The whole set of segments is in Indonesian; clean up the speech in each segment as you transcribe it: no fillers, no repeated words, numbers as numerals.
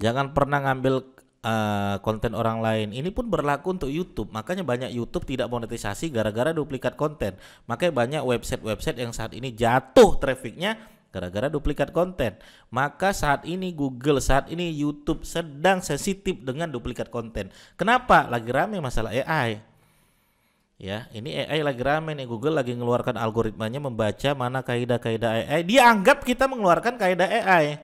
Jangan pernah ngambil konten orang lain. Ini pun berlaku untuk YouTube. Makanya banyak YouTube tidak monetisasi gara-gara duplikat konten. Makanya banyak website-website yang saat ini jatuh trafficnya gara-gara duplikat konten. Maka saat ini Google, saat ini YouTube sedang sensitif dengan duplikat konten. Kenapa? Lagi rame masalah AI. Ya, ini AI lagi rame nih. Google lagi mengeluarkan algoritmanya membaca mana kaidah-kaidah AI. Dia anggap kita mengeluarkan kaidah AI.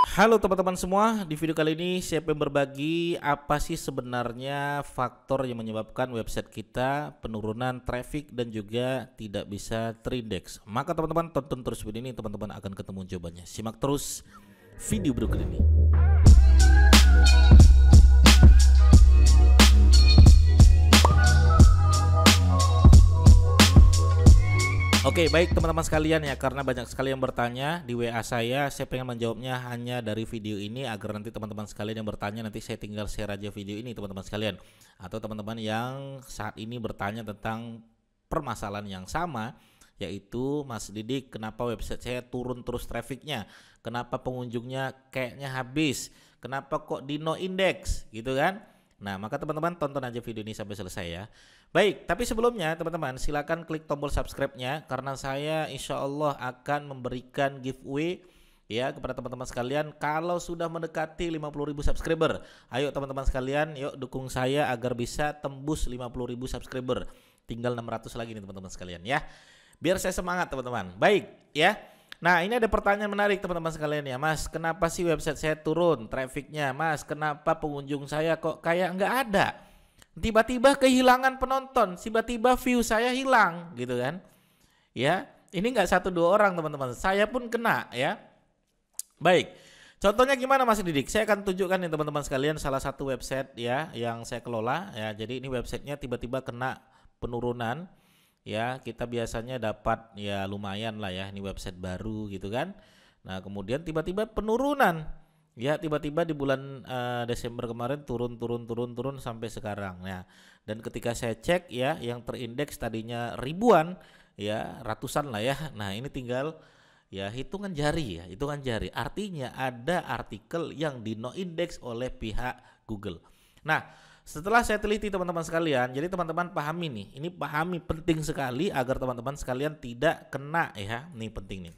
Halo teman-teman semua, di video kali ini saya pengen berbagi apa sih sebenarnya faktor yang menyebabkan website kita penurunan traffic dan juga tidak bisa terindeks. Maka teman-teman tonton terus video ini, teman-teman akan ketemu jawabannya. Simak terus video berikut ini. Oke, baik teman-teman sekalian ya, karena banyak sekali yang bertanya di WA saya pengen menjawabnya hanya dari video ini agar nanti teman-teman sekalian yang bertanya nanti saya tinggal share aja video ini teman-teman sekalian. Atau teman-teman yang saat ini bertanya tentang permasalahan yang sama, yaitu Mas Didik, kenapa website saya turun terus trafficnya, kenapa pengunjungnya kayaknya habis, kenapa kok di no index gitu kan. Nah, maka teman-teman tonton aja video ini sampai selesai ya. Baik, tapi sebelumnya teman-teman silakan klik tombol subscribe-nya karena saya insya Allah akan memberikan giveaway ya kepada teman-teman sekalian kalau sudah mendekati 50.000 subscriber. Ayo teman-teman sekalian, yuk dukung saya agar bisa tembus 50.000 subscriber. Tinggal 600 lagi nih teman-teman sekalian ya. Biar saya semangat teman-teman. Baik ya. Nah, ini ada pertanyaan menarik teman-teman sekalian ya. Mas, kenapa sih website saya turun trafficnya? Mas, kenapa pengunjung saya kok kayak nggak ada? Tiba-tiba kehilangan penonton, tiba-tiba view saya hilang gitu kan. Ya, ini nggak 1-2 orang teman-teman, saya pun kena ya. Baik, contohnya gimana Mas Didik? Saya akan tunjukkan nih teman-teman sekalian salah satu website ya yang saya kelola ya. Jadi ini websitenya tiba-tiba kena penurunan. Ya, kita biasanya dapat ya lumayan lah ya, ini website baru gitu kan. Nah, kemudian tiba-tiba penurunan. Ya, tiba-tiba di bulan Desember kemarin turun sampai sekarang. Nah, dan ketika saya cek ya, yang terindeks tadinya ribuan ya, ratusan lah ya. Nah, ini tinggal ya hitungan jari ya, hitungan jari. Artinya ada artikel yang di no index oleh pihak Google. Nah, setelah saya teliti teman-teman sekalian, jadi teman-teman pahami nih, ini pahami penting sekali agar teman-teman sekalian tidak kena ya, ini penting nih.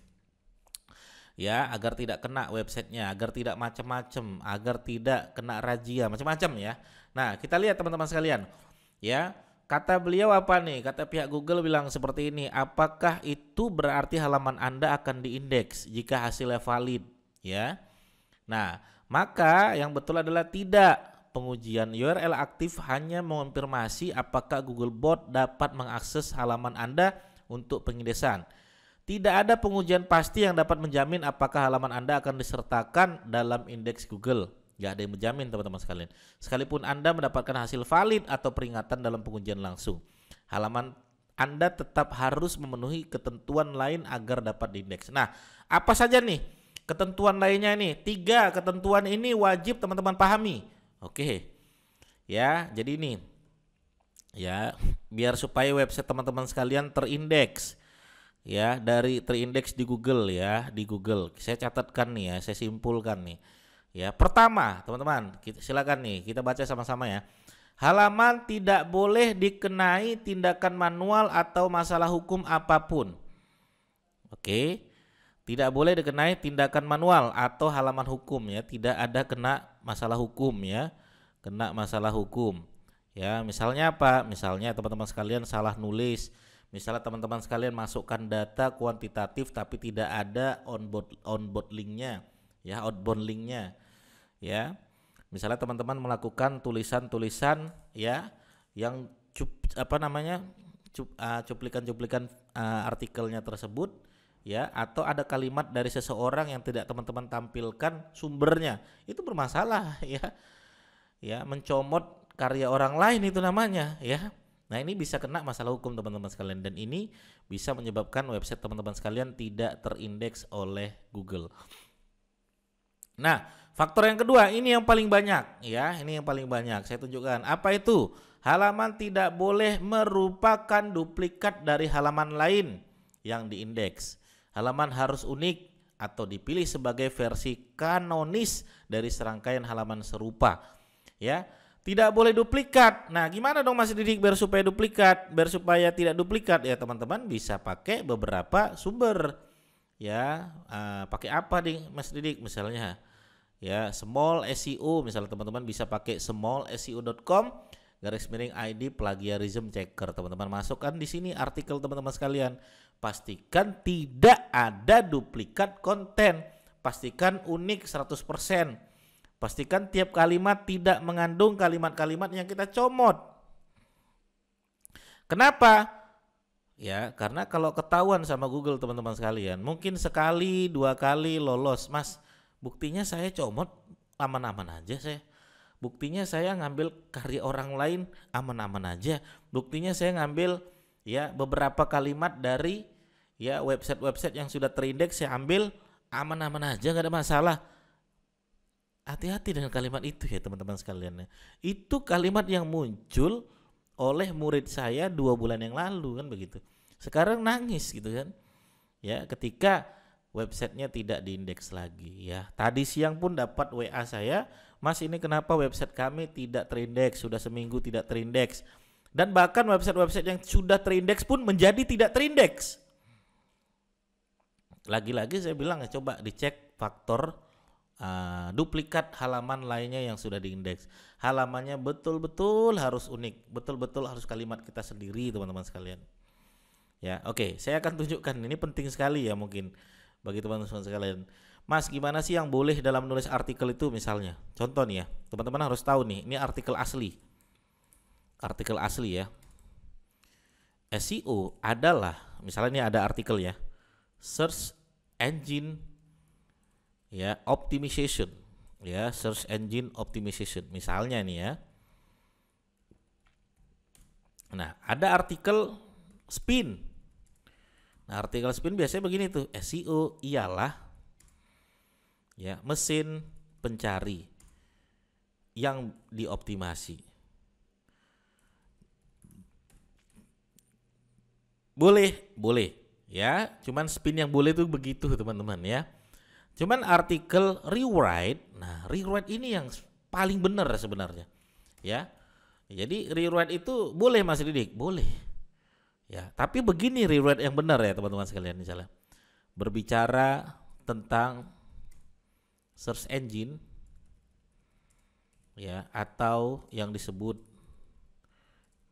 Ya, agar tidak kena websitenya, agar tidak macam-macam, agar tidak kena razia macam-macam ya. Nah, kita lihat teman-teman sekalian. Ya, kata beliau apa nih? Kata pihak Google bilang seperti ini, apakah itu berarti halaman Anda akan diindeks jika hasilnya valid? Ya. Nah, maka yang betul adalah tidak. Pengujian URL aktif hanya mengonfirmasi apakah Googlebot dapat mengakses halaman Anda untuk pengindeksan. Tidak ada pengujian pasti yang dapat menjamin apakah halaman Anda akan disertakan dalam indeks Google. Gak ada yang menjamin teman-teman sekalian. Sekalipun Anda mendapatkan hasil valid atau peringatan dalam pengujian langsung, halaman Anda tetap harus memenuhi ketentuan lain agar dapat diindeks. Nah, apa saja nih ketentuan lainnya nih? 3 ketentuan ini wajib teman-teman pahami. Oke. Ya, jadi ini ya, biar supaya website teman-teman sekalian terindeks ya, dari terindeks di Google ya, di Google. Saya catatkan nih ya, saya simpulkan nih. Ya, pertama, teman-teman, silakan nih kita baca sama-sama ya. Halaman tidak boleh dikenai tindakan manual atau masalah hukum apapun. Oke. Tidak boleh dikenai tindakan manual atau halaman hukum ya, tidak ada kena masalah hukum ya, kena masalah hukum ya. Misalnya apa? Misalnya teman-teman sekalian salah nulis, misalnya teman-teman sekalian masukkan data kuantitatif tapi tidak ada onboard linknya ya, outbound linknya ya. Misalnya teman-teman melakukan tulisan-tulisan ya yang cuplikan-cuplikan artikelnya tersebut ya, atau ada kalimat dari seseorang yang tidak teman-teman tampilkan sumbernya, itu bermasalah ya. Ya, mencomot karya orang lain itu namanya ya. Nah, ini bisa kena masalah hukum teman-teman sekalian dan ini bisa menyebabkan website teman-teman sekalian tidak terindeks oleh Google. Nah, faktor yang kedua ini yang paling banyak ya, ini yang paling banyak saya tunjukkan. Apa itu? Halaman tidak boleh merupakan duplikat dari halaman lain yang diindeks. Halaman harus unik atau dipilih sebagai versi kanonis dari serangkaian halaman serupa. Ya, tidak boleh duplikat. Nah, gimana dong Mas Didik biar supaya duplikat, biar supaya tidak duplikat? Ya teman-teman bisa pakai beberapa sumber. Ya, pakai apa nih Mas Didik? Misalnya, ya small SEO. Misalnya teman-teman bisa pakai smallseo.com /ID plagiarism checker. Teman-teman masukkan di sini artikel teman-teman sekalian. Pastikan tidak ada duplikat konten. Pastikan unik 100%. Pastikan tiap kalimat tidak mengandung kalimat-kalimat yang kita comot. Kenapa? Ya, karena kalau ketahuan sama Google teman-teman sekalian, mungkin sekali, 2 kali lolos. Mas, buktinya saya comot aman-aman aja saya. Buktinya saya ngambil karya orang lain aman-aman aja. Buktinya saya ngambil ya beberapa kalimat dari ya website-website yang sudah terindeks, saya ambil aman-aman aja, nggak ada masalah. Hati-hati dengan kalimat itu ya teman-teman sekalian. Itu kalimat yang muncul oleh murid saya 2 bulan yang lalu kan begitu. Sekarang nangis gitu kan. Ya, ketika websitenya tidak diindeks lagi ya. Tadi siang pun dapat WA saya, Mas ini kenapa website kami tidak terindeks, sudah seminggu tidak terindeks. Dan bahkan website-website yang sudah terindeks pun menjadi tidak terindeks. Lagi-lagi saya bilang ya coba dicek faktor duplikat halaman lainnya yang sudah diindeks. Halamannya betul-betul harus unik, betul-betul harus kalimat kita sendiri teman-teman sekalian. Ya, oke, saya akan tunjukkan ini penting sekali ya mungkin bagi teman-teman sekalian. Mas, gimana sih yang boleh dalam menulis artikel itu misalnya? Contoh nih ya, teman-teman harus tahu nih, ini artikel asli. Artikel asli ya. SEO adalah, misalnya ini ada artikel ya, search engine ya optimization, ya search engine optimization misalnya nih ya. Nah, ada artikel spin. Nah, artikel spin biasanya begini tuh, SEO ialah ya mesin pencari yang dioptimasi. Boleh ya, cuman spin yang boleh tuh begitu teman-teman ya. Cuman artikel rewrite, nah rewrite ini yang paling benar sebenarnya, ya. Jadi rewrite itu boleh Mas Didik, boleh, ya. Tapi begini rewrite yang benar ya teman-teman sekalian, misalnya berbicara tentang search engine, ya, atau yang disebut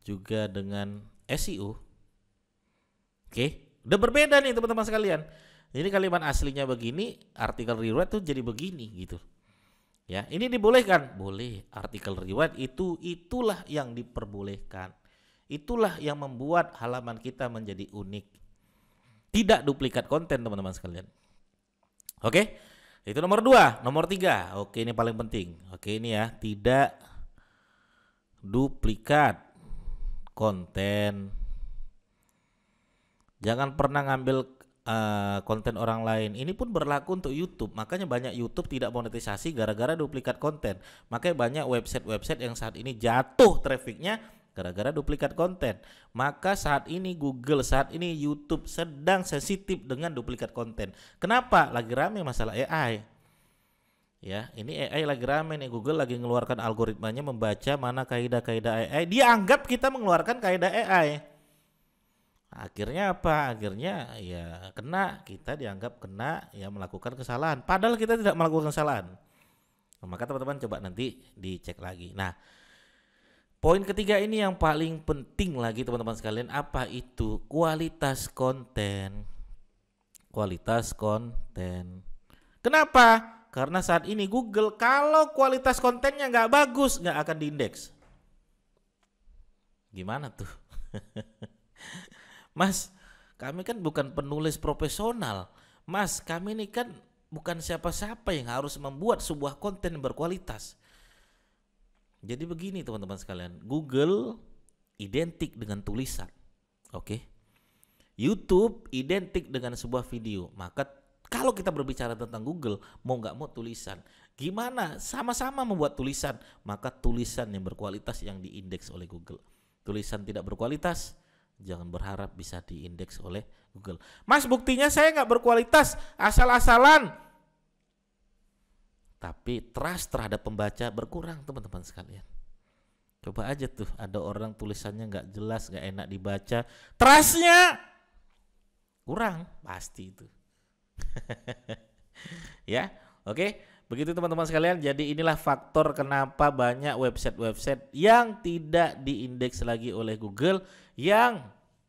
juga dengan SEO. Oke, udah berbeda nih teman-teman sekalian. Jadi kalimat aslinya begini, artikel rewrite tuh jadi begini gitu. Ya, ini dibolehkan? Boleh. Artikel rewrite itulah yang diperbolehkan. Itulah yang membuat halaman kita menjadi unik. Tidak duplikat konten teman-teman sekalian. Oke, itu nomor 2. Nomor 3, oke ini paling penting. Oke ini ya, tidak duplikat konten. Jangan pernah ngambil konten orang lain. Ini pun berlaku untuk YouTube. Makanya banyak YouTube tidak monetisasi gara-gara duplikat konten. Makanya banyak website-website yang saat ini jatuh trafficnya gara-gara duplikat konten. Maka saat ini Google, saat ini YouTube sedang sensitif dengan duplikat konten. Kenapa? Lagi rame masalah AI. Ya, ini AI lagi rame nih. Google lagi mengeluarkan algoritmanya membaca mana kaidah-kaidah AI. Dia anggap kita mengeluarkan kaidah AI. Akhirnya apa? Akhirnya ya kena, kita dianggap kena ya melakukan kesalahan. Padahal kita tidak melakukan kesalahan. Nah, maka teman-teman coba nanti dicek lagi. Nah, poin ketiga ini yang paling penting lagi teman-teman sekalian, apa itu? Kualitas konten. Kualitas konten. Kenapa? Karena saat ini Google kalau kualitas kontennya nggak bagus nggak akan diindeks. Gimana tuh? Mas, kami kan bukan penulis profesional. Mas, kami ini kan bukan siapa-siapa yang harus membuat sebuah konten yang berkualitas. Jadi begini teman-teman sekalian, Google identik dengan tulisan. Oke. YouTube identik dengan sebuah video. Maka kalau kita berbicara tentang Google, mau nggak mau tulisan. Gimana? Sama-sama membuat tulisan, maka tulisan yang berkualitas yang diindeks oleh Google. Tulisan tidak berkualitas, jangan berharap bisa diindeks oleh Google. Mas, buktinya saya nggak berkualitas, asal-asalan. Tapi trust terhadap pembaca berkurang teman-teman sekalian. Coba aja tuh, ada orang tulisannya nggak jelas, nggak enak dibaca, trustnya kurang pasti itu. Ya, oke. Begitu teman-teman sekalian. Jadi inilah faktor kenapa banyak website-website yang tidak diindeks lagi oleh Google, yang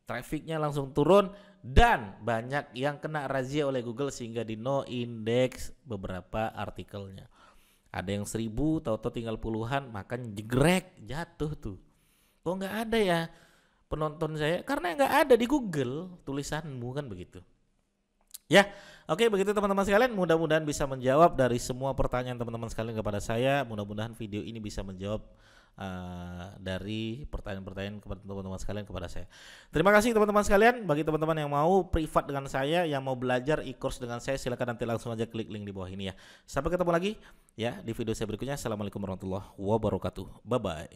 trafficnya langsung turun, dan banyak yang kena razia oleh Google sehingga di no index beberapa artikelnya. Ada yang 1000, tahu-tahu tinggal puluhan, makanya jegrek, jatuh tuh. Kok nggak ada ya penonton saya? Karena nggak ada di Google tulisanmu, kan begitu. Ya, oke, begitu teman-teman sekalian. Mudah-mudahan bisa menjawab dari semua pertanyaan teman-teman sekalian kepada saya. Mudah-mudahan video ini bisa menjawab dari pertanyaan-pertanyaan kepada teman-teman sekalian kepada saya. Terima kasih teman-teman sekalian. Bagi teman-teman yang mau privat dengan saya, yang mau belajar e-course dengan saya, silakan nanti langsung aja klik link di bawah ini ya. Sampai ketemu lagi ya di video saya berikutnya. Assalamualaikum warahmatullahi wabarakatuh. Bye bye.